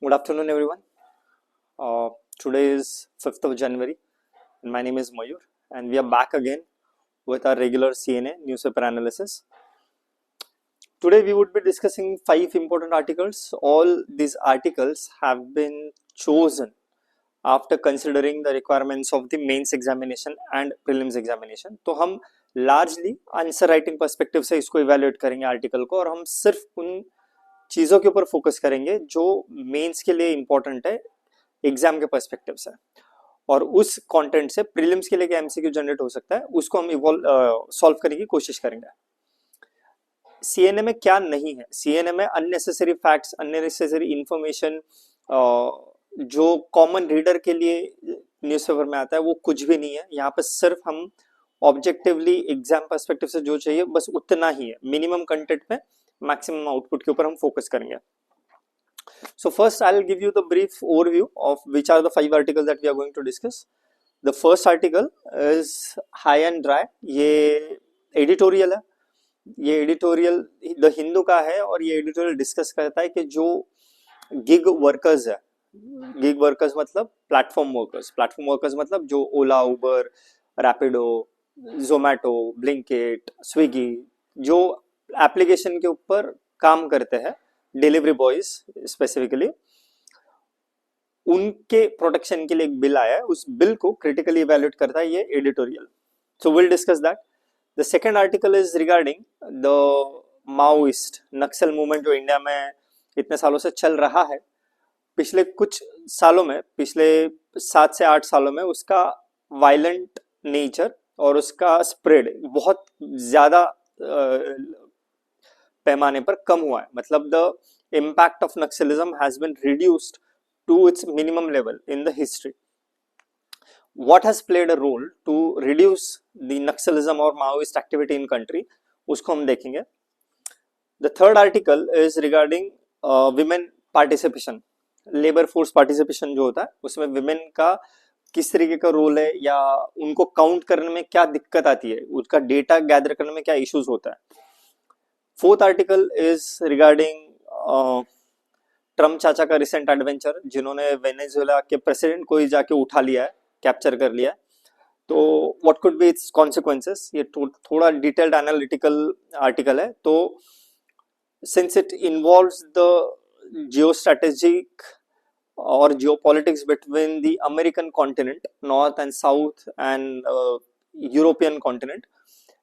Good afternoon, everyone. Today is 5th of January, and my name is Mayur, and we are back again with our regular CNA newspaper analysis. Today, we would be discussing 5 important articles. All these articles have been chosen after considering the requirements of the mains examination and prelims examination. तो हम largely answer writing perspective से इसको evaluate करेंगे article को, और हम सिर्फ उन चीज़ों के ऊपर फोकस करेंगे जो मेंस के लिए इंपॉर्टेंट है एग्जाम के पर्सपेक्टिव से, और उस कंटेंट से प्रीलिम्स के लिए क्या एमसीक्यू जनरेट हो सकता है उसको हम सॉल्व करने की कोशिश करेंगे। सीएनए में क्या नहीं है? सीएनए में अननेसेसरी फैक्ट्स, अननेसेसरी इंफॉर्मेशन जो कॉमन रीडर के लिए न्यूज़पेपर में आता है वो कुछ भी नहीं है। यहाँ पर सिर्फ हम ऑब्जेक्टिवली एग्जाम पर्सपेक्टिव से जो चाहिए बस उतना ही है, मिनिमम कंटेंट पे मैक्सिमम आउटपुट के ऊपर हम फोकस करेंगे। So first I'll give you the brief overview of which are the 5 articles that we are going to discuss. The first article is high and dry. ये editorial है, ये editorial the Hindu का है, और ये एडिटोरियल डिस्कस करता है कि जो गिग वर्कर्स है, गिग वर्कर्स मतलब प्लेटफॉर्म वर्कर्स मतलब जो ओला, उबर, रैपिडो, जोमैटो, ब्लिंकिट, स्विगी, जो एप्लीकेशन के ऊपर काम करते हैं, डिलीवरी बॉयज स्पेसिफिकली, उनके प्रोटेक्शन के लिए एक बिल आया है। उस बिल को क्रिटिकली इवैल्यूएट करता है ये editorial. So will discuss that. The second article is regarding the Maoist Naxal movement जो इंडिया में इतने सालों से चल रहा है। पिछले कुछ सालों में, पिछले 7 से 8 सालों में उसका वायलेंट नेचर और उसका स्प्रेड बहुत ज्यादा पैमाने पर कम हुआ है। मतलब the impact of Naxalism has been reduced to its minimum level in the history. What has played a role to reduce the Naxalism or Maoist activity in country, उसको हम देखेंगे। The third article is regarding women participation, labor force participation जो होता है उसमें women का किस तरीके का रोल है या उनको काउंट करने में क्या दिक्कत आती है, उसका डेटा गैदर करने में क्या इश्यूज होता है। Fourth article is regarding Trump चाचा का रिसेंट एडवेंचर, जिन्होंने वेनेजुएला के प्रेसिडेंट को ही जाके उठा लिया है, कैप्चर कर लिया। तो what could be its consequences, ये थोड़ा डिटेल्ड एनालिटिकल आर्टिकल है। तो since it involves the geostrategic और geopolitics between the American continent, north and south and European continent,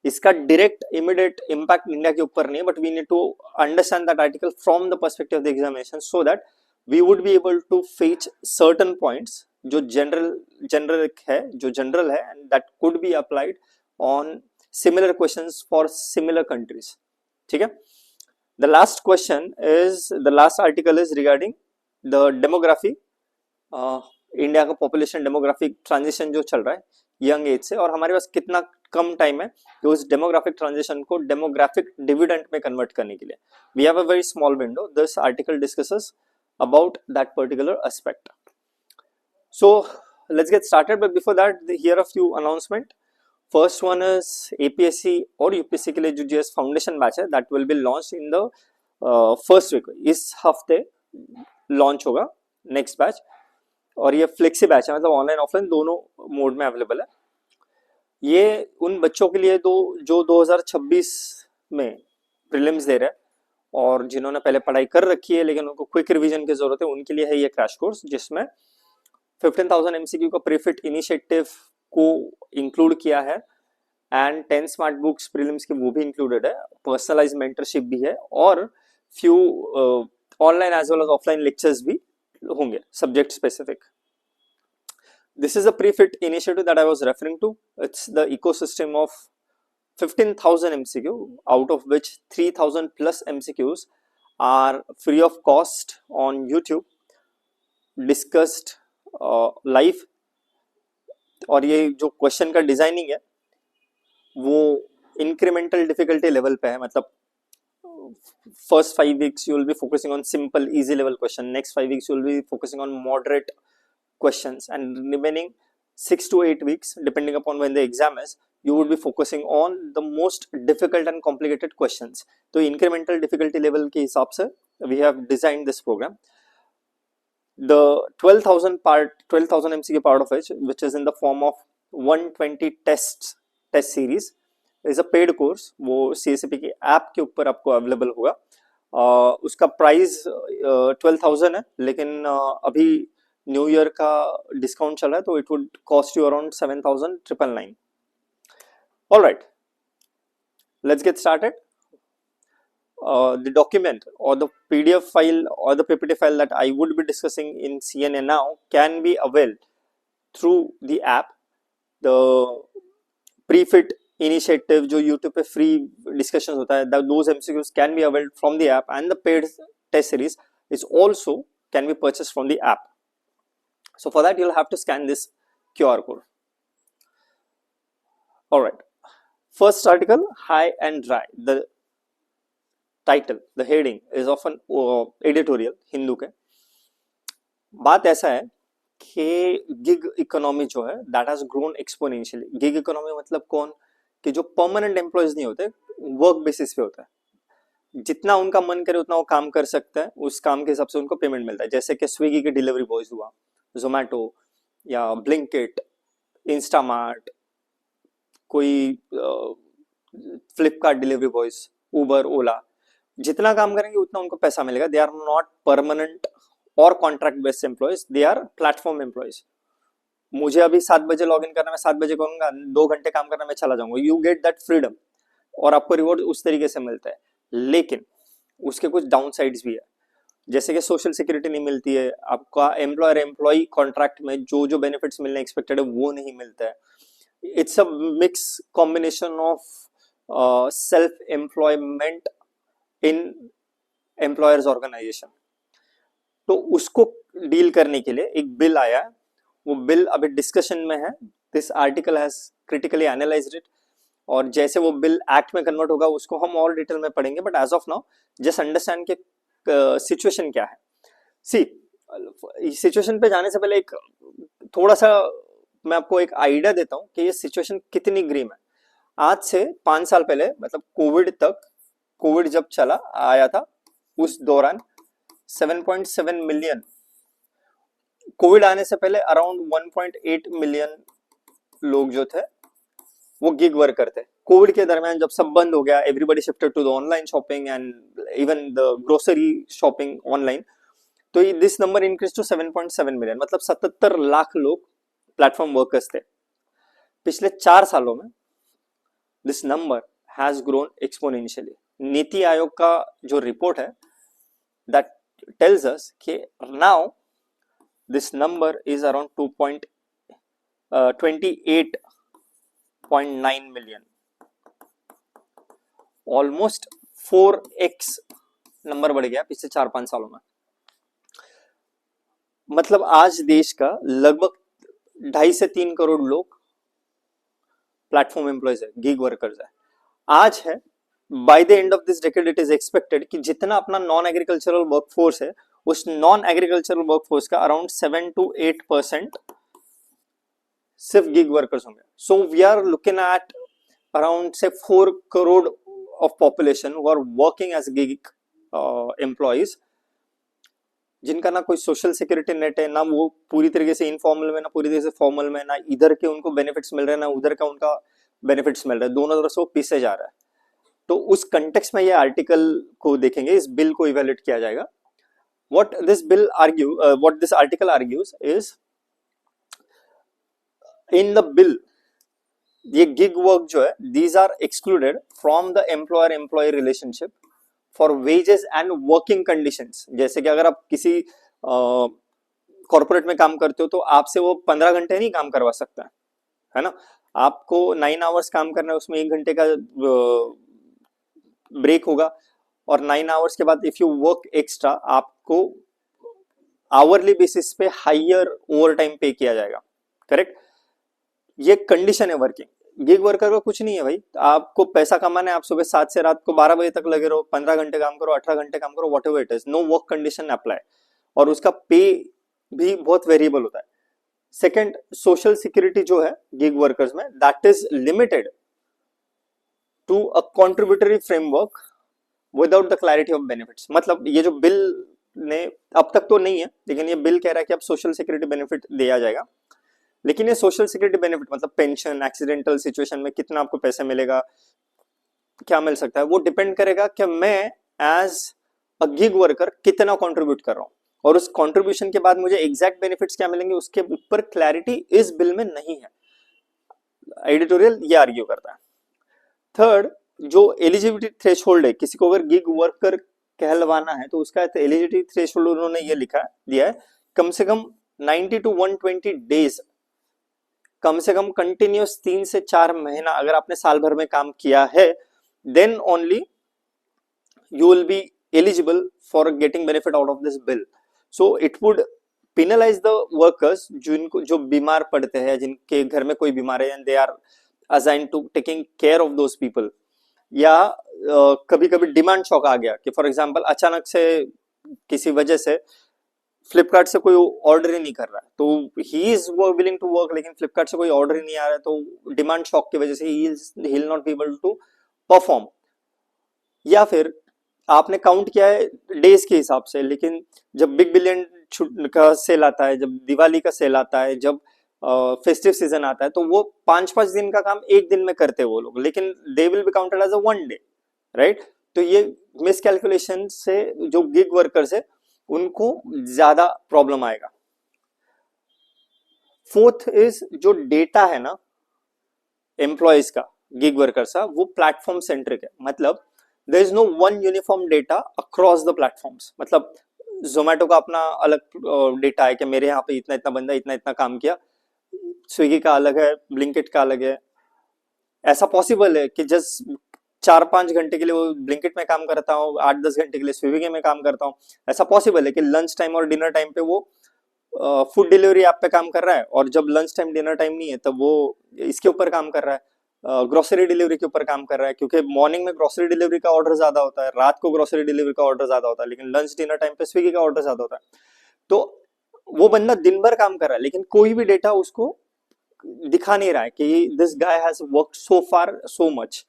इसका डायरेक्ट इमीडिएट इम्पैक्ट इंडिया के ऊपर नहीं है, but we need to understand that article from the perspective of the examination so that we would be able to fetch certain points जो general है and that could be applied on similar questions for similar countries. ठीक है। The last question is, the last article is regarding the demography, India का population demographic transition जो चल रहा है young age से, और हमारे पास कितना कम टाइम है कि उस डेमोग्राफिक ट्रांजिशन को डेमोग्राफिक डिविडेंड में कन्वर्ट करने के लिए। We have a very small window, this article discusses about that particular aspect. So let's get started, but before that here are a few announcement. First one is APSC और UPSC के लिए जो GS foundation batch है that will be launched in the first week, इस हफ्ते launch होगा next batch, और ये फ्लेक्सी बैच है, मतलब ऑनलाइन ऑफलाइन दोनों मोड में अवेलेबल है। ये उन बच्चों के लिए जो 2026 में प्रीलिम्स दे रहे हैं और जिन्होंने पहले पढ़ाई कर रखी है लेकिन उनको क्विक रिवीजन की जरूरत है, उनके लिए है ये क्रैश कोर्स, जिसमें 15,000 MCQ का प्रीफिट इनिशिएटिव को इंक्लूड किया है एंड 10 स्मार्ट बुक्स प्रीलिम्स के वो भी इंक्लूडेड है, पर्सनलाइज मेंटरशिप भी है, और few online as well as offline lectures भी होंगे subject specific. This is a pre-fit initiative that I was referring to. It's the ecosystem of 15,000 MCQ, out of which 3,000 plus MCQs are free of cost on YouTube, discussed live, और ये जो question का designing है वो incremental difficulty level पे है। मतलब first 5 weeks you will be focusing on simple easy level question, next 5 weeks you will be focusing on moderate questions, and remaining 6 to 8 weeks depending upon when the exam is, you would be focusing on the most difficult and complicated questions. तो incremental difficulty level के हिसाब से we have designed this program. the 12,000 MCQ part of which is in the form of 120 test series is a paid course. वो CSAP की app के ऊपर आपको available होगा. उसका प्राइस 12,000 है, लेकिन अभी न्यू ईयर का डिस्काउंट चल रहा है तो it would cost you around 7,999. Alright, let's get started. The document or the PDF file or the PPT file that I would be discussing in CNA now can be availed through the app. The pre-fit initiative जो YouTube पे free discussions होता है, those MCQs can be availed from the app, and the paid test series is also can be purchased from the app. So for that you'll have to scan this QR code. Alright, first article, high and dry. The title, the heading is of an editorial Hindu के. बात ऐसा है कि gig economy जो है that has grown exponentially. Gig economy मतलब कौन, कि जो परमानेंट एम्प्लॉयज नहीं होते, वर्क बेसिस पे होता है. जितना उनका मन करे उतना वो काम कर सकता है, उस काम के हिसाब से उनको पेमेंट मिलता है. जैसे कि स्विगी के डिलीवरी बॉयज हुआ, जोमैटो या ब्लिंकिट, इंस्टामार्ट, कोई Flipkart delivery boys, Uber, Ola, जितना काम करेंगे उतना उनको पैसा मिलेगा. दे आर नॉट परमानेंट और contract based employees, they are platform employees. मुझे अभी 7 बजे लॉग इन करना, मैं 7 बजे करूंगा, 2 घंटे काम करना, मैं चला जाऊंगा. यू गेट दैट फ्रीडम और आपको रिवॉर्ड उस तरीके से मिलता है. लेकिन उसके कुछ डाउन साइड्स भी है, जैसे कि सोशल सिक्योरिटी नहीं मिलती है आपका, एम्प्लॉयर एम्प्लॉय कॉन्ट्रैक्ट में जो जो बेनिफिट्स मिलने एक्सपेक्टेड है वो नहीं मिलता है. It's a mix combination of self employment in employers organisation. तो उसको डील करने के लिए एक बिल आया है, वो बिल अभी डिस्कशन में है. This article has critically analysed it, और जैसे वो बिल एक्ट में कन्वर्ट होगा उसको हम और डिटेल में पढ़ेंगे. But as of now just understand के सिचुएशन क्या है. सी, सिचुएशन पे जाने से पहले एक थोड़ा सा मैं आपको एक आइडिया देता हूँ कि ये सिचुएशन कितनी ग्रीम है. आज से 5 साल पहले, मतलब कोविड जब चला आया था, उस दौरान 7.7 मिलियन, कोविड आने से पहले अराउंड 1.8 मिलियन लोग जो थे वो गिग वर्कर थे. कोविड के दरमियान जब सब बंद हो गया, everybody shifted to the online shopping and even the grocery shopping online, तो this number increase to 7.7 million, मतलब 77 लाख लोग प्लेटफॉर्म वर्कर्स थे. पिछले 4 सालों में this number has grown exponentially. NITI Aayog का जो रिपोर्ट है दैट टेल्स अस कि now this number is around 28.9 million, almost 4x number बढ़ गया पिछले 4-5 सालों में. मतलब आज देश का लगभग 2.5 से 3 करोड़ लोग प्लेटफॉर्म एम्प्लॉयज है, गिग वर्कर्स है. आज है, by the end of this decade it is expected कि जितना अपना नॉन एग्रीकल्चरल वर्कफोर्स है, उस नॉन एग्रीकल्चरल वर्कफोर्स का अराउंड 7 to 8% सिर्फ गिग वर्कर्स होंगे. So we are looking at around से 4 crore of population who are working as gig employees, जिनका ना कोई सोशल सिक्योरिटी नेट है, ना वो पूरी तरीके से इनफॉर्मल में, ना पूरी तरीके से फॉर्मल में, ना इधर के उनको बेनिफिट्स मिल रहे हैं, ना उधर का उनका बेनिफिट्स मिल रहे हैं, दोनों तरफ से वो पीछे जा रहा है. तो उस कंटेक्स्ट में ये आर्टिकल को देखेंगे, इस बिल को इवैल्यूएट किया जाएगा. what this article argues is, in the bill ये गिग वर्क जो है, these are excluded from the employer employee relationship for wages and working conditions. जैसे कि अगर आप किसी कॉर्पोरेट में काम करते हो तो आपसे वो 15 घंटे नहीं काम करवा सकता है ना. आपको 9 आवर्स काम करना है, उसमें 1 घंटे का ब्रेक होगा, और 9 आवर्स के बाद इफ यू वर्क एक्स्ट्रा आपको आवरली बेसिस पे हायर ओवर टाइम पे किया जाएगा. करेक्ट, ये कंडीशन है वर्किंग. गिग वर्कर का कुछ नहीं है भाई, आपको पैसा कमाना है, आप सुबह 7 से रात को 12 बजे तक लगे रहो, 15 घंटे काम करो, 18 घंटे काम करो, whatever it is, no work condition apply, और उसका पे भी बहुत वेरिएबल होता है. सेकंड, सोशल सिक्योरिटी जो है गिग वर्कर्स में, that is limited to a contributory framework without the clarity of benefits. मतलब ये जो बिल ने अब तक तो नहीं है, लेकिन ये बिल कह रहा है कि अब सोशल सिक्योरिटी बेनिफिट दिया जाएगा। लेकिन ये सोशल सिक्योरिटी बेनिफिट मतलब पेंशन, एक्सीडेंटल सिचुएशन में कितना आपको पैसा मिलेगा, क्या मिल सकता है, वो डिपेंड करेगा कि मैं एज अ गिग वर्कर कितना कंट्रीब्यूट कर रहा हूँ, और उस कंट्रीब्यूशन के बाद मुझे एग्जैक्ट बेनिफिट्स क्या मिलेंगे उसके ऊपर क्लैरिटी इस बिल में नहीं है। एडिटोरियल ये आर्ग्यू करता है। थर्ड, जो एलिजिबिलिटी थ्रेशोल्ड है, किसी को अगर गिग वर्कर कहलवाना है तो उसका एलिजिबिलिटी थ्रेशोल्ड उन्होंने ये लिखा दिया है, कम से कम 90 to 120 डेज, कम से कम कंटिन्यूस 3 से 4 महीना अगर आपने साल भर में काम किया है, then only you will be eligible for getting benefit out of this bill. So it would penalize the workers जिनको जो बीमार पड़ते हैं, जिनके घर में कोई बीमार है, and they are assigned to taking care of those people, या कभी कभी डिमांड शॉक आ गया कि फॉर एग्जांपल अचानक से किसी वजह से फ्लिपकार्ट से कोई ऑर्डर ही नहीं कर रहा है, तो he is willing to work, लेकिन फ्लिपकार्ट से कोई ऑर्डर ही नहीं आ रहा है, तो डिमांड शॉक की वजह से he will not be able to perform. या फिर आपने काउंट किया है डेज के हिसाब से, लेकिन जब बिग बिलियन का सेल आता है, जब दिवाली का सेल आता है, जब फेस्टिव सीजन आता है, तो वो 5-5 दिन का काम एक दिन में करते हैं वो लोग, लेकिन they will be counted as a one day, right. तो ये मिसकैलकुलेशन से जो गिग वर्कर्स है उनको ज्यादा प्रॉब्लम आएगा। फोर्थ इज जो डेटा है ना एम्प्लॉयज का, गिग वर्कर्स का, वो प्लेटफॉर्म सेंट्रिक है, मतलब there is no one uniform data across the platforms. मतलब जोमेटो का अपना अलग डेटा है कि मेरे यहाँ पे इतना इतना बंदा इतना इतना काम किया, स्विगी का अलग है, ब्लिंकिट का अलग है। ऐसा पॉसिबल है कि जस्ट 4-5 घंटे के लिए वो ब्लिंकिट में काम करता हूँ, 8-10 घंटे के लिए स्विगी में काम करता हूँ। ऐसा पॉसिबल है कि लंच टाइम और डिनर टाइम पे वो फूड डिलीवरी ऐप पे काम कर रहा है, और जब लंच टाइम डिनर टाइम नहीं है तब वो इसके ऊपर काम कर रहा है, ग्रोसरी डिलीवरी के ऊपर काम कर रहा है, क्योंकि मॉर्निंग में ग्रोसरी डिलीवरी का ऑर्डर ज्यादा होता है, रात को ग्रोसरी डिलीवरी का ऑर्डर ज्यादा होता है, लेकिन लंच डिनर टाइम पे स्विगी का ऑर्डर ज्यादा होता है। तो वो बंदा दिन भर काम कर रहा है, लेकिन कोई भी डेटा उसको दिखा नहीं रहा है कि this guy has work so far so much.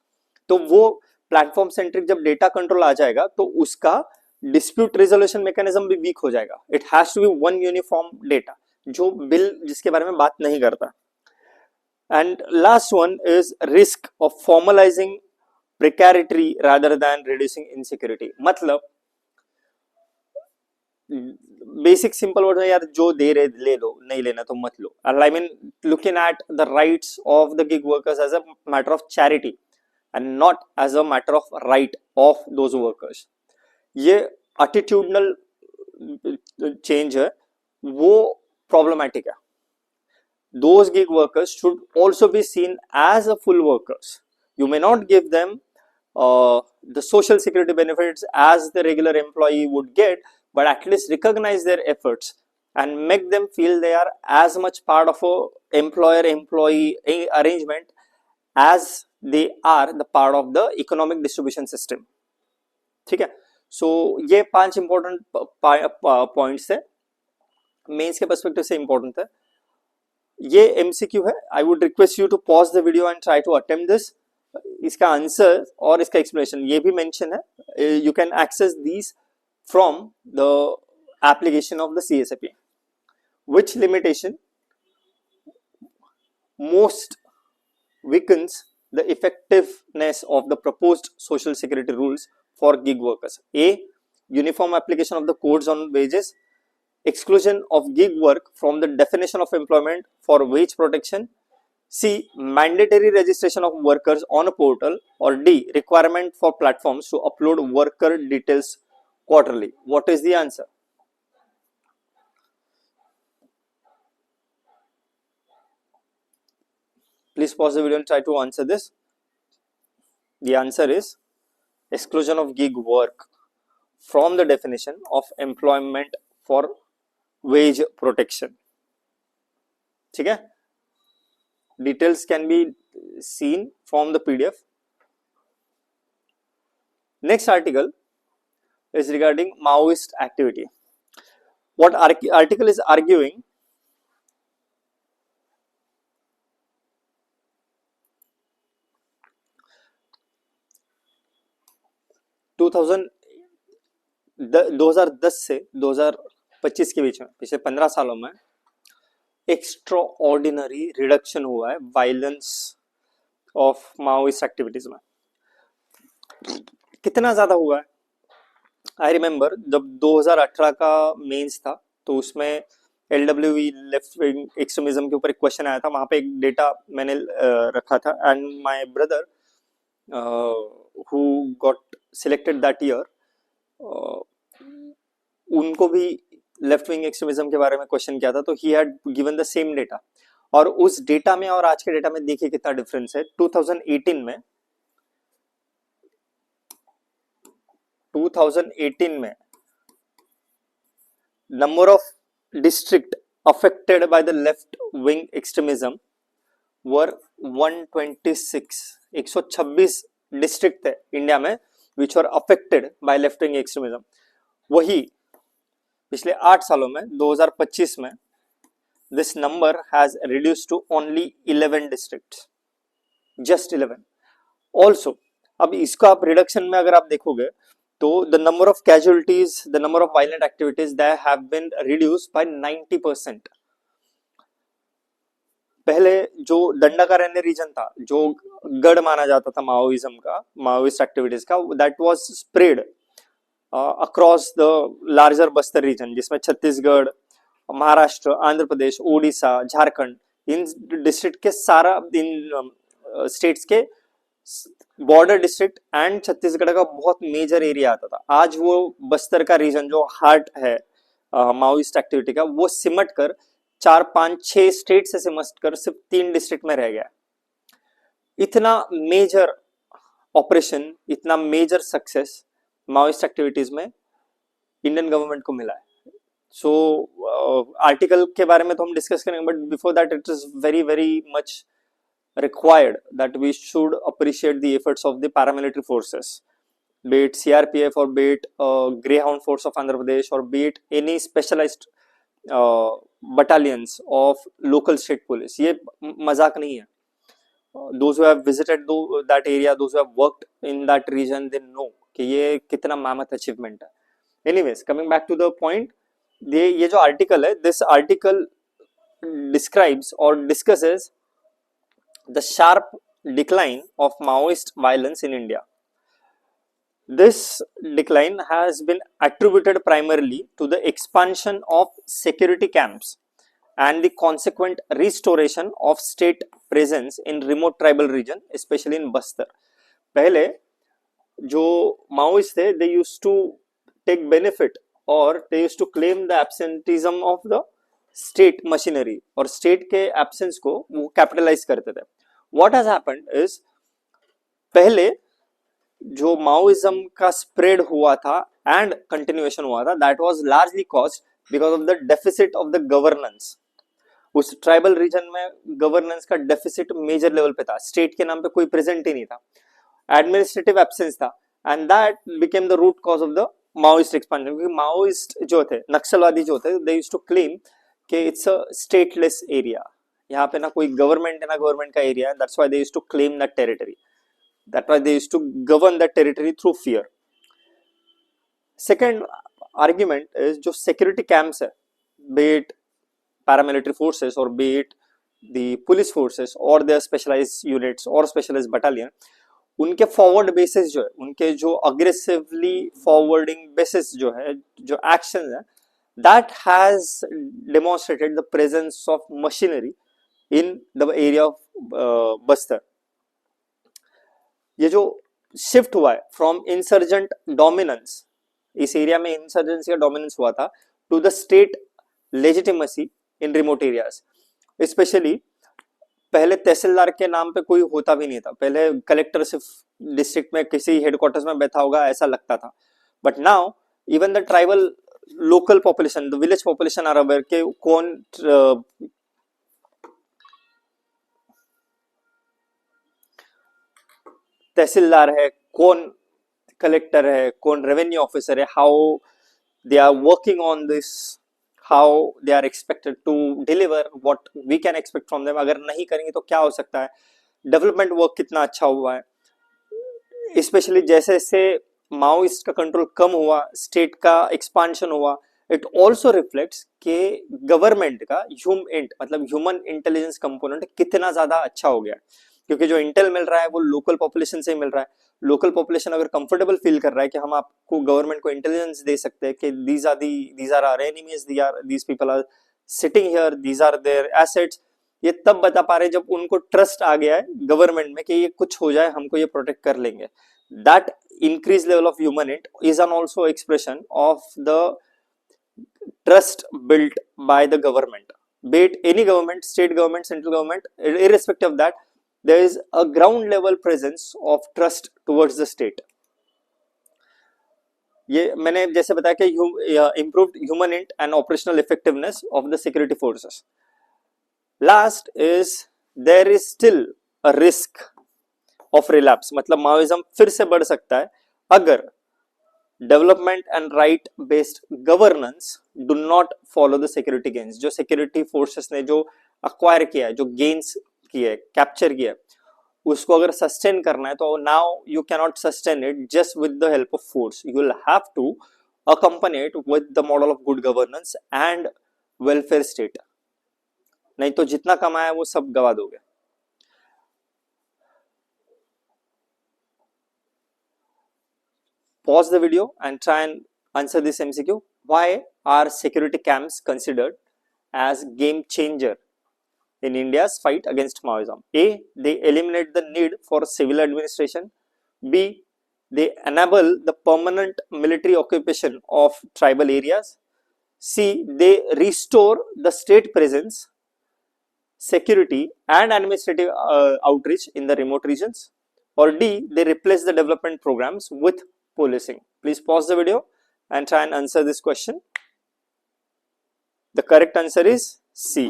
तो वो प्लेटफॉर्म सेंट्रिक जब डेटा कंट्रोल आ जाएगा तो उसका डिस्प्यूट रेजोल्यूशन मैकेनिज्म भी वीक हो जाएगा। It has to be one uniform data, जो बिल जिसके बारे में बात नहीं करता। And last one is risk of formalising precarity rather than reducing insecurity. मतलब बेसिक सिंपल वर्ड में यार, जो दे रहे ले लो, नहीं लेना तो मत लो। I mean looking at the rights of the gig workers as a matter of charity and not as a matter of right of those workers. ये एटीट्यूडनल चेंज है, वो प्रॉब्लमैटिक है। Those gig workers should also be seen as a full workers. You may not give them the social security benefits as the regular employee would get, but at least recognize their efforts and make them feel they are as much part of a employer-employee arrangement as they are the part of the economic distribution system. ठीक है, so ये 5 important points है, mains के perspective से important है। ये MCQ है। I would request you to pause the video and try to attempt this. इसका आंसर और इसका एक्सप्लेनेशन ये भी मेंशन है, you can access these from the application of the CSAP। Which limitation most weakens the effectiveness of the proposed social security rules for gig workers? A. Uniform application of the codes on wages, exclusion of gig work from the definition of employment for wage protection, C. Mandatory registration of workers on a portal, or D. Requirement for platforms to upload worker details quarterly. What is the answer? Please pause the video and try to answer this. The answer is exclusion of gig work from the definition of employment for wage protection. ठीक है, details can be seen from the PDF. Next article is regarding Maoist activity. What article is arguing? 2010 से 2000 25 के बीच में, पिछले 15 सालों में extra ordinary reduction हुआ है वायलेंस ऑफ माओइस्ट एक्टिविटीज में। कितना ज्यादा हुआ है? आई रिमेम्बर जब 2018 का मेंस था तो उसमें एलडब्ल्यूई लेफ्ट विंग एक्सट्रीमिज्म के ऊपर एक क्वेश्चन आया था, वहां पे एक डेटा मैंने रखा था and my brother who got selected that year, उनको भी लेफ्ट विंग एक्सट्रीमिज्म के बारे में क्वेश्चन किया था, तो he had given the same data. और उस डेटा में और आज के डेटा में देखिए कितना डिफरेंस है। 2018 में number of district affected by the left wing extremism were 126 126 district थे इंडिया में which were affected by left wing extremism। वही पिछले 8 सालों में 2025 में this number has reduced to only 11 districts, just 11 also। अब इसका आप रिडक्शन में अगर आप देखोगे तो the number of casualties, the number of violent activities that have been reduced by 90%। पहले जो दंडाकारण्य रीजन था, जो गढ़ माना जाता था माओइज्म का, माओइस्ट एक्टिविटीज का, that was spread across the larger Bastar region, जिसमें छत्तीसगढ़, महाराष्ट्र, आंध्र प्रदेश, उड़ीसा, झारखंड, इन डिस्ट्रिक्ट के सारा, इन स्टेट्स के बॉर्डर डिस्ट्रिक्ट एंड छत्तीसगढ़ का बहुत मेजर एरिया आता था। आज वो बस्तर का रीजन जो हार्ट है माओइस्ट एक्टिविटी का, वो सिमट कर 4, 5, 6 स्टेट से सिमट कर सिर्फ 3 डिस्ट्रिक्ट में रह गया। इतना मेजर ऑपरेशन, इतना मेजर सक्सेस माओइस्ट एक्टिविटीज में इंडियन गवर्नमेंट को मिला है। सो आर्टिकल के बारे में तो हम डिस्कस करेंगे, but before that it is very very much required that we should appreciate the efforts of the paramilitary forces, be it CRPF or be it Greyhound Force of Andhra Pradesh or be it any specialized battalions of local state police। ये मजाक नहीं है। Those who have visited that area, those who have worked in that region, they know कि ये कितना mammoth achievement है। Anyways, coming back to the point, ये जो article है, this article describes or discusses the sharp decline of Maoist violence in India. This decline has been attributed primarily to the expansion of security camps and the consequent restoration of state presence in remote tribal region, especially in Bastar। पहले जो Maoists थे, they used to take benefit or they used to claim the absenteeism of the state machinery, और state के absence को वो capitalize करते थे। What has happened is, पहले जो माओइज्म का स्प्रेड हुआ था एंड कंटिन्यूएशन हुआ था, that was largely caused because of the deficit of the governance। उस ट्राइबल रीजन में गवर्नेंस का डेफिसिट मेजर लेवल पे था, स्टेट के नाम पे कोई प्रेजेंट ही नहीं था, एडमिनिस्ट्रेटिव एब्सेंस था, and that became the root cause of the Maoist expansion. क्योंकि माओइस्ट जो थे, नक्सलवादी जो थे, दे यूज्ड टू क्लेम कि इट्स अ स्टेटलेस एरिया, यहाँ पे ना कोई गवर्नमेंट है ना गवर्नमेंट का एरिया है, that's why they used to claim that territory, that's why they used to govern that territory through fear. Second argument is जो सिक्योरिटी कैंप्स है, be it paramilitary forces or be it the police forces or their specialized units or specialized battalion, उनके forward basis जो है, उनके जो aggressively forwarding basis जो है, जो एक्शन है, that has demonstrated the presence of machinery in the area of Bastar। ये जो शिफ्ट हुआ है फ्रॉम इंसर्जेंट डोमिनेंस, इस एरिया में इंसर्जेंसी का डोमिनेंस हुआ था, to the state legitimacy in remote areas. Especially पहले तहसीलदार के नाम पे कोई होता भी नहीं था, पहले कलेक्टर सिर्फ डिस्ट्रिक्ट में किसी हेडक्वार्टर्स में बैठा होगा ऐसा लगता था, but now even the tribal local population, the village population are aware के कौन तहसीलदार है, कौन कलेक्टर है, कौन रेवेन्यू ऑफिसर है, how they are working on this, how they are expected to deliver, what we can expect from them। अगर नहीं करेंगे तो क्या हो सकता है, डेवलपमेंट वर्क कितना अच्छा हुआ है। स्पेशली जैसे जैसे माओइस्ट का कंट्रोल कम हुआ, स्टेट का एक्सपांशन हुआ, इट ऑल्सो रिफ्लेक्ट्स कि गवर्नमेंट का मतलब ह्यूमन इंटेलिजेंस कंपोनेंट कितना ज्यादा अच्छा हो गया, क्योंकि जो इंटेल मिल रहा है वो लोकल पॉपुलेशन से ही मिल रहा है। लोकल पॉपुलेशन अगर कंफर्टेबल फील कर रहा है कि हम आपको गवर्नमेंट को इंटेलिजेंस दे सकते हैं कि these are our enemies, these people are sitting here, these are their assets, ये तब बता पा रहे जब उनको ट्रस्ट आ गया है गवर्नमेंट में कि ये कुछ हो जाए हमको ये प्रोटेक्ट कर लेंगे। That increased level of human int is an also expression of the trust built by the government, be it any government, state government, central government, irrespective of that, there is a ground level presence of trust towards the state. ये मैंने जैसे बताया कि improved human int and operational effectiveness of the security forces. Last is there is still a risk of relapse, मतलब Maoism फिर से बढ़ सकता है अगर development and right based governance do not follow the security gains. जो security forces ने जो अक्वायर किया है, जो गेन्स किया है, कैप्चर किया है, उसको अगर सस्टेन करना है तो now you can not sustain it just with the help of force, you will have to accompany it with the model of good governance and welfare state, नहीं तो जितना कमाया वो सब गवा दोगे। Pause the video and try and answer this MCQ. Why are security camps considered as game changer in India's fight against Maoism? A. They eliminate the need for civil administration. B. They enable the permanent military occupation of tribal areas. C. They restore the state presence, security and administrative outreach in the remote regions. Or D. They replace the development programs with policing. Please pause the video and try and answer this question. The correct answer is C.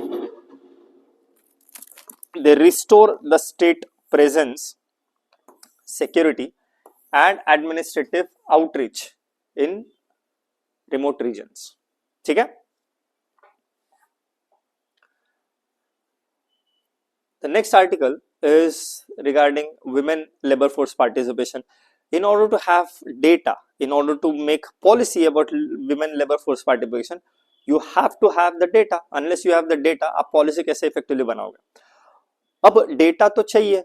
They restore the state presence, security and administrative outreach in remote regions. ठीक है? The next article is regarding women labor force participation. In order to have data, in order to make policy about women labor force participation, you have to have the data. Unless you have the data, आप policy कैसे effectively बनाओगे? अब data तो चाहिए,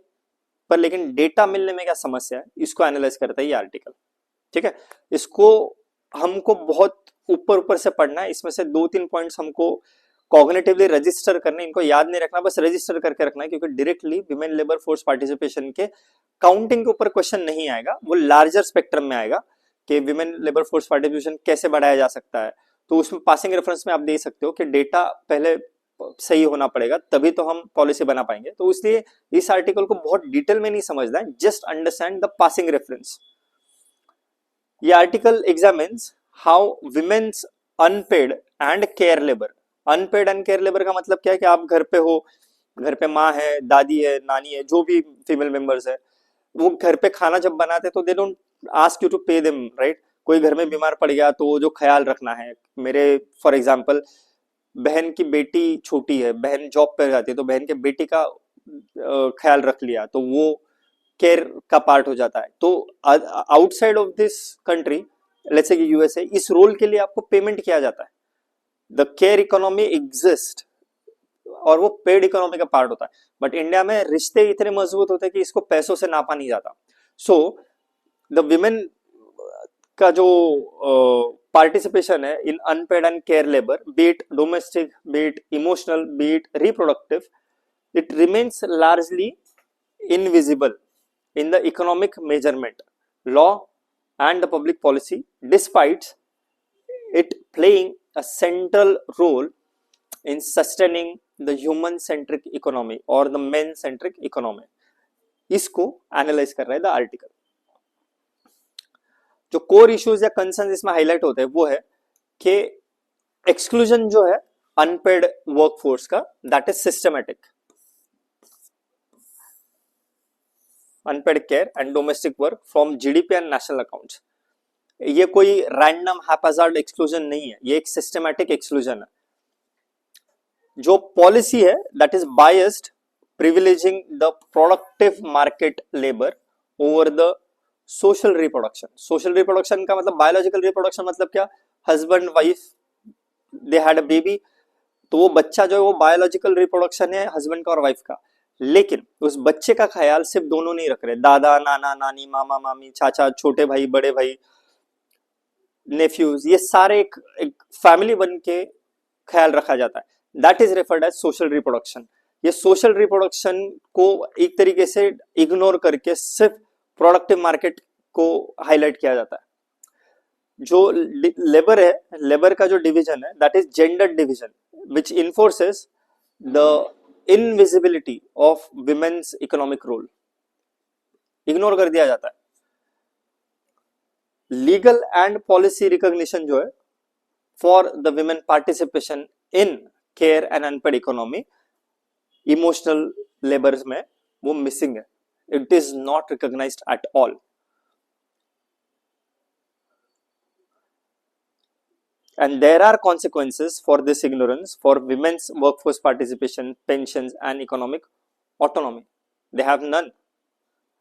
पर लेकिन data मिलने में क्या समस्या है, इसको एनालाइज करता है ये आर्टिकल। ठीक है, इसको हमको बहुत ऊपर से पढ़ना है, इसमें से 2-3 पॉइंट्स हमको कॉग्निटिवली रजिस्टर करने, इनको याद नहीं रखना, बस रजिस्टर करके रखना है, क्योंकि directly women labour force participation के काउंटिंग के ऊपर क्वेश्चन नहीं आएगा, वो लार्जर स्पेक्ट्रम में आएगा कि विमेन लेबर फोर्स पार्टिसिपेशन कैसे बढ़ाया जा सकता है। तो उसमें पासिंग रेफरेंस में आप दे सकते हो कि डेटा पहले सही होना पड़ेगा, तभी तो हम पॉलिसी बना पाएंगे। तो इसलिए इस आर्टिकल को बहुत डिटेल में नहीं समझना है, just understand the passing reference. ये article examines how women's unpaid and care labour. Unpaid and care labour का मतलब क्या है कि आप घर पे हो, घर पे माँ है, दादी है, नानी है, जो भी फीमेल मेंबर्स है, वो घर पे खाना जब बनाते तो they don't ask you to pay them, right. कोई घर में बीमार पड़ गया तो जो ख्याल रखना है, मेरे फॉर एग्जांपल बहन की बेटी छोटी है, बहन जॉब पर जाती है, तो बहन के बेटी का ख्याल रख लिया, तो वो केयर का पार्ट हो जाता है। तो outside of this country, let's say कि यूएसए, इस रोल के लिए आपको पेमेंट किया जाता है। द केयर इकोनॉमी एग्जिस्ट और वो पेड इकोनॉमी का पार्ट होता है, बट इंडिया में रिश्ते इतने मजबूत होते हैं कि इसको पैसों से नापा नहीं जाता। सो द विमेन का जो पार्टिसिपेशन है in unpaid and care labour, be it domestic, be it emotional, be it reproductive, it remains largely invisible in the economic measurement, law and the public policy, despite it playing a central role in sustaining the human centric economy or the men centric economy. इसको analyse कर रहा है the article. जो core issues या concern इसमें highlight होते हैं वो है कि एक्सक्लूजन जो है अनपेड वर्कफोर्स का, that is systematic. Unpaid care and domestic work from GDP and national accounts, ये कोई रैंडम हैप्पैजार्ड एक्सक्लूजन नहीं है, ये एक सिस्टमैटिक एक्सक्लूजन है। जो पॉलिसी है that is biased, privileging the productive market labour over the social reproduction. Social reproduction का मतलब बायोलॉजिकल रिप्रोडक्शन मतलब क्या, husband wife they had a baby, तो वो बच्चा जो है वो बायोलॉजिकल रिप्रोडक्शन है हस्बैंड का और वाइफ का, लेकिन उस बच्चे का ख्याल सिर्फ दोनों नहीं रख रहे, दादा नाना नानी मामा मामी चाचा छोटे भाई बड़े भाई नेफ्यूज, ये सारे एक फैमिली बन के ख्याल रखा जाता है। That is referred as social reproduction. ये सोशल रिप्रोडक्शन को एक तरीके से इग्नोर करके सिर्फ प्रोडक्टिव मार्केट को हाईलाइट किया जाता है। जो लेबर है, लेबर का जो डिवीजन है that is gender division which enforces the invisibility of women's economic role, ignore कर दिया जाता है। लीगल एंड पॉलिसी रिकॉग्निशन जो है for the women participation in care and unpaid economy, emotional labour में वो मिसिंग है, it is not recognised at all. And there are consequences for this ignorance for women's workforce participation, pensions, and economic autonomy. They have none,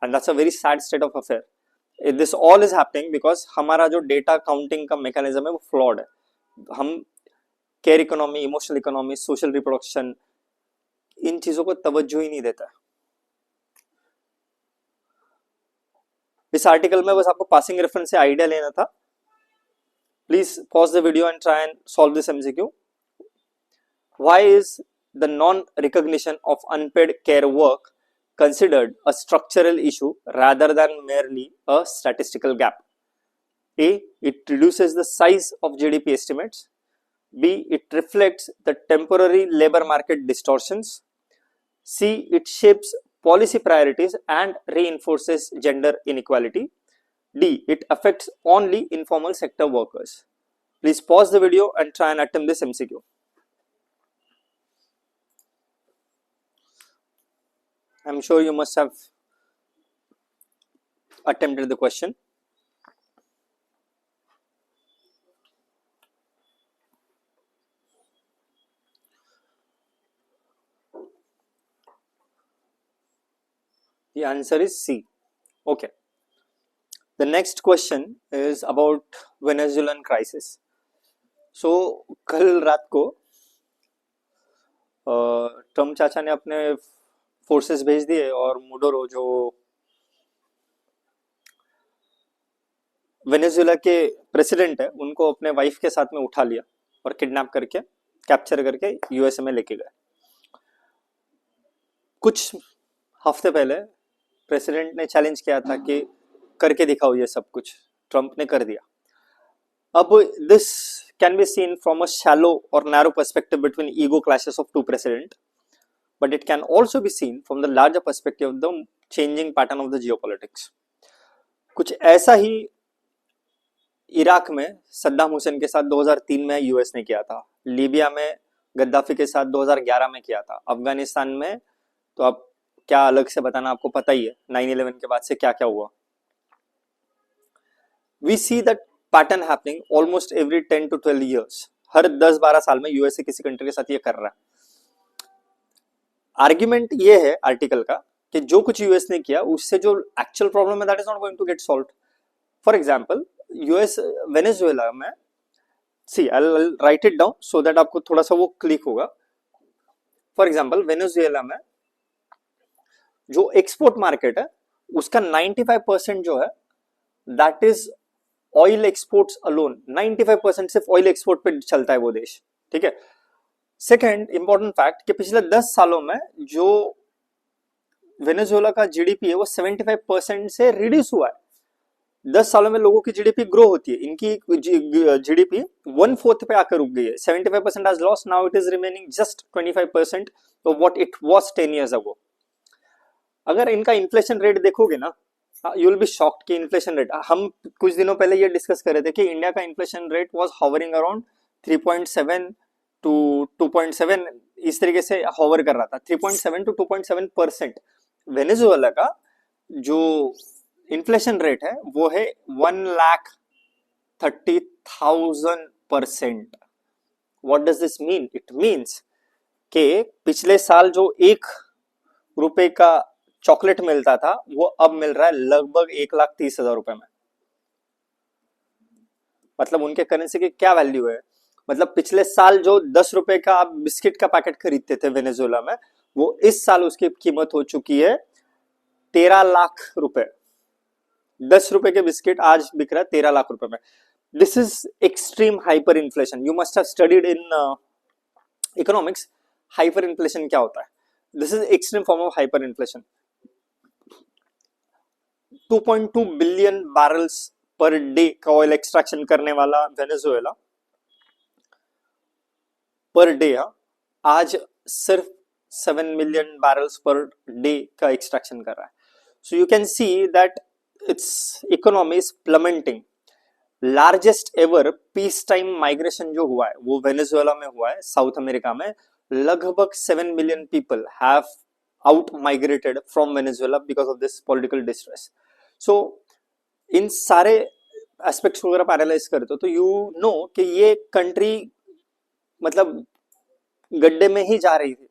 and that's a very sad state of affair. This all is happening because हमारा जो data counting का mechanism है वो flawed है। हम care economy, emotional economy, social reproduction, इन चीजों को तवज्जो ही नहीं देता है। इस आर्टिकल में बस आपको पासिंग रेफरेंस से आइडिया लेना था। Please pause the video and try and solve this MCQ. Why is the non-recognition of unpaid care work considered a structural issue rather than merely a statistical gap? A. It reduces the size of GDP estimates. B. It reflects the temporary labor market distortions. C. It shapes policy priorities and reinforces gender inequality. D. It affects only informal sector workers. Please pause the video and try and attempt this MCQ. I'm sure you must have attempted the question. The answer is C. Okay. The next question is about Venezuelan crisis. So कल रात को Trump चाचा ने अपने forces भेज दिए और मुडोरो जो वेनेजुएला के प्रेसिडेंट है उनको अपने वाइफ के साथ में उठा लिया और किडनैप करके कैप्चर करके यूएसए में लेके गए। कुछ हफ्ते पहले प्रेसिडेंट ने चैलेंज किया था कि करके दिखाओ ये सब कुछ, ट्रम्प ने कर दिया। अब this can be seen from a shallow or narrow perspective between ego clashes of two president, but it can also be seen from the larger perspective of the changing pattern of the geopolitics. कुछ ऐसा ही Iraq में सद्दाम हुसैन के साथ 2003 में US ने किया था, Libya में गद्दाफी के साथ 2011 में किया था, अफगानिस्तान में तो आप क्या अलग से बताना, आपको पता ही है 9/11 के बाद से क्या क्या हुआ। We see that pattern happening almost every 10 to 12 years. हर 10-12 साल में यूएसए किसी कंट्री के साथ ये कर रहा है। आर्ग्यूमेंट ये है आर्टिकल का कि जो कुछ यूएस ने किया उससे जो एक्चुअल प्रॉब्लम है that is not going to get solved. For example US Venezuela में, see I will write it down so that आपको थोड़ा सा वो क्लिक होगा। फॉर एग्जांपल वेनेजुएला में जो एक्सपोर्ट मार्केट है उसका 95% जो है that is oil exports alone. 95% सिर्फ ऑयल एक्सपोर्ट पे चलता है वो देश, ठीक है। सेकेंड इंपॉर्टेंट फैक्ट कि पिछले 10 सालों में जो वेनेजुएला का जीडीपी है वो 75% से रिड्यूस हुआ है। 10 सालों में लोगों की जीडीपी ग्रो होती है, इनकी जीडीपी 1/4 पे आकर रुक गई है। 75% has lost, now it is remaining just 25% of what it was 10 years ago। अगर इनका इन्फ्लेशन रेट देखोगे ना, यू विल बी शॉक्ड कि इन्फ्लेशन रेट, हम कुछ दिनों पहले ये डिस्कस कर रहे थे कि इंडिया का inflation rate was hovering around 3.7 to 2.7, इस तरीके से हॉवर कर रहा था, 3.7 टू 2.7%। वेनेजुएला का जो इन्फ्लेशन रेट है वो है 1,30,000%। What does this mean? It means कि पिछले साल जो ₹1 का चॉकलेट मिलता था वो अब मिल रहा है लगभग 1,30,000 रुपए में। मतलब उनके करेंसी की क्या वैल्यू है? मतलब पिछले साल जो 10 रुपए का आप बिस्किट का पैकेट खरीदते थे वेनेजुएला में, वो इस साल उसकी कीमत हो चुकी है 13 लाख रुपए। 10 रुपए के बिस्किट आज बिक रहा है 13 लाख रुपए में। This is extreme hyper inflation. You must have studied in economics hyper inflation क्या होता है। This is extreme form of hyper inflation. 2.2 billion barrels per day का ऑयल एक्सट्रैक्शन करने वाला वेनेजुएला पर डे आज सिर्फ 7 मिलियन बैरल्स पर डे का extraction कर रहा है। So you can see that its economy is plummeting. Largest ever peace time migration जो हुआ है वो वेनेजुएला में हुआ है, साउथ अमेरिका में। लगभग 7 million people have out migrated from Venezuela because of this political distress. So इन सारे एस्पेक्ट्स को अगर आप एनालाइज करते हो तो यू नो कि ये कंट्री मतलब गड्ढे में ही जा रही थी।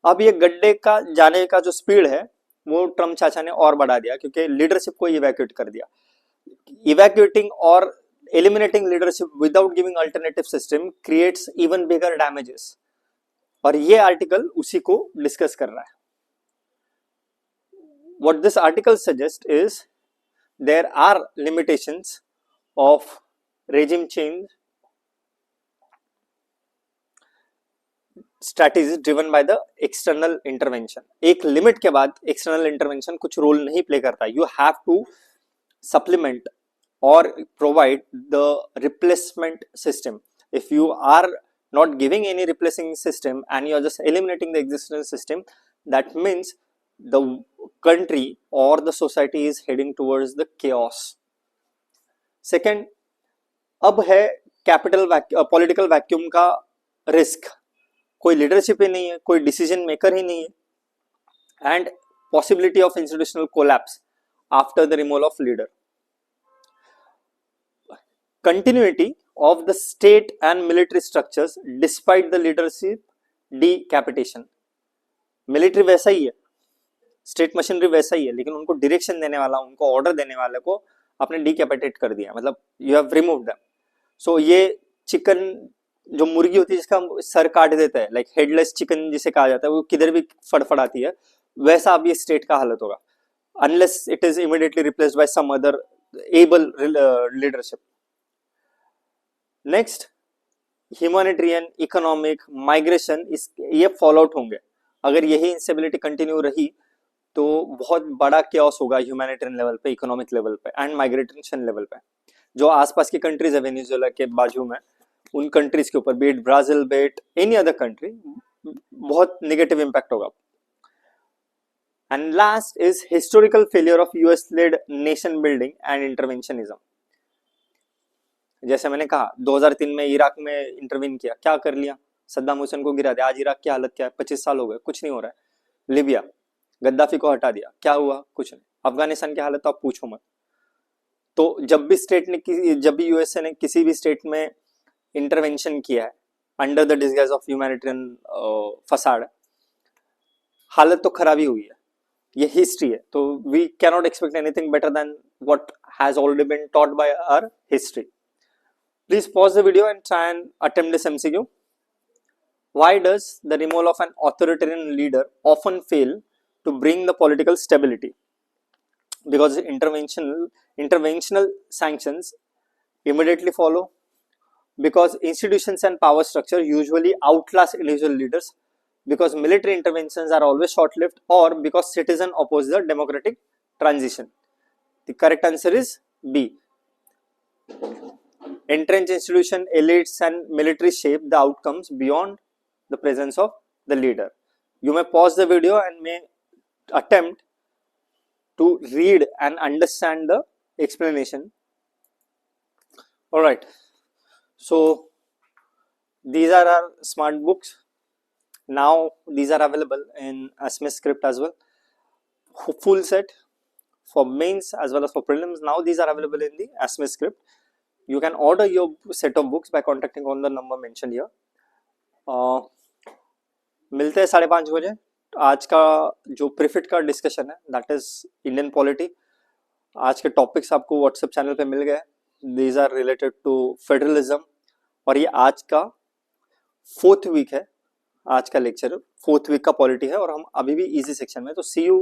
अब ये गड्ढे का जाने का जो स्पीड है वो ट्रम्प चाचा ने और बढ़ा दिया, क्योंकि लीडरशिप को इवैक्यूएट कर दिया। इवैक्यूएटिंग और eliminating leadership without giving alternative system creates even bigger damages, और ये आर्टिकल उसी को डिस्कस कर रहा है। What this article suggests is there are limitations of regime change strategies driven by the external intervention. एक लिमिट के बाद एक्सटर्नल इंटरवेंशन कुछ रोल नहीं प्ले करता। यू हैव टू सप्लीमेंट और provide the replacement system. If you are not giving any replacing system and you are just eliminating the existing system, that means the country or the society is heading towards the chaos. Second, अब है capital political vacuum का risk. कोई leadership ही नहीं है, कोई decision maker ही नहीं है, and possibility of institutional collapse after the removal of leader. Continuity of the state and military structures despite the leadership decapitation. Military वैसा ही है, स्टेट मशीनरी वैसा ही है, लेकिन उनको डायरेक्शन देने वाला, उनको ऑर्डर देने वाले को आपने डिकैपिटेट कर दिया, मतलब यू हैव रिमूव्ड देम। सो ये चिकन जो मुर्गी होती है जिसका सर काट देता है, लाइक हेडलेस चिकन जिसे कहा जाता है, वो किधर भी फड़फड़ाती है, वैसा अब ये स्टेट का हालत होगा unless it is immediately replaced by some other able leadership. Next, humanitarian, economic, migration, इस ये फॉलो आउट होंगे। अगर यही इंस्टेबिलिटी कंटिन्यू रही तो बहुत बड़ा केओस होगा ह्यूमैनिटेरियन लेवल पे, इकोनॉमिक लेवल पे एंड माइग्रेशन लेवल पे। जो आसपास की कंट्रीज है वेनेजुएला के बाजू में, उन कंट्रीज के ऊपर, be it Brazil, be it any other country, बहुत नेगेटिव इंपैक्ट होगा। And last is historical failure of US led nation building and interventionism. जैसे मैंने कहा 2003 में इराक में इंटरवीन किया, क्या कर लिया, सद्दाम हुसैन को गिरा दिया। आज इराक की हालत क्या है, 25 साल हो गए, कुछ नहीं हो रहा है। लिबिया, गद्दाफी को हटा दिया, क्या हुआ, कुछ नहीं। अफगानिस्तान की हालत तो आप पूछो मत। तो जब भी यूएसए ने किसी भी स्टेट में इंटरवेंशन किया है under the disguise of humanitarian facade, हालत तो खराब ही हुई है। ये हिस्ट्री है, तो we cannot expect anything better than what has already been taught by our history. Please pause the video and try and attempt this MCQ. Why does the removal of an authoritarian leader often fail to bring the political stability? Because interventional sanctions immediately follow, because institutions and power structure usually outlast individual leaders, because military interventions are always short-lived, or because citizens oppose the democratic transition. The correct answer is B. Entrenched institution, elites and military shape the outcomes beyond the presence of the leader. You may pause the video and may attempt to read and understand the explanation. Alright, so these are our smart books. Now these are available in Asmith script as well. Full set for mains as well as for prelims. Now these are available in the Asmith script. You can order your set of books by contacting on the number mentioned here. मिलते हैं 5:30 बजे। आज का जो प्रीफिट का discussion है that is Indian polity. आज के टॉपिक्स आपको व्हाट्सएप चैनल पे मिल गए। These are related to federalism, और ये आज का 4th वीक है, आज का लेक्चर 4th वीक का पॉलिटी है और हम अभी भी इजी सेक्शन में। तो see you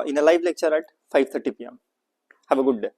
in a live lecture at 5:30 PM। Have a good day.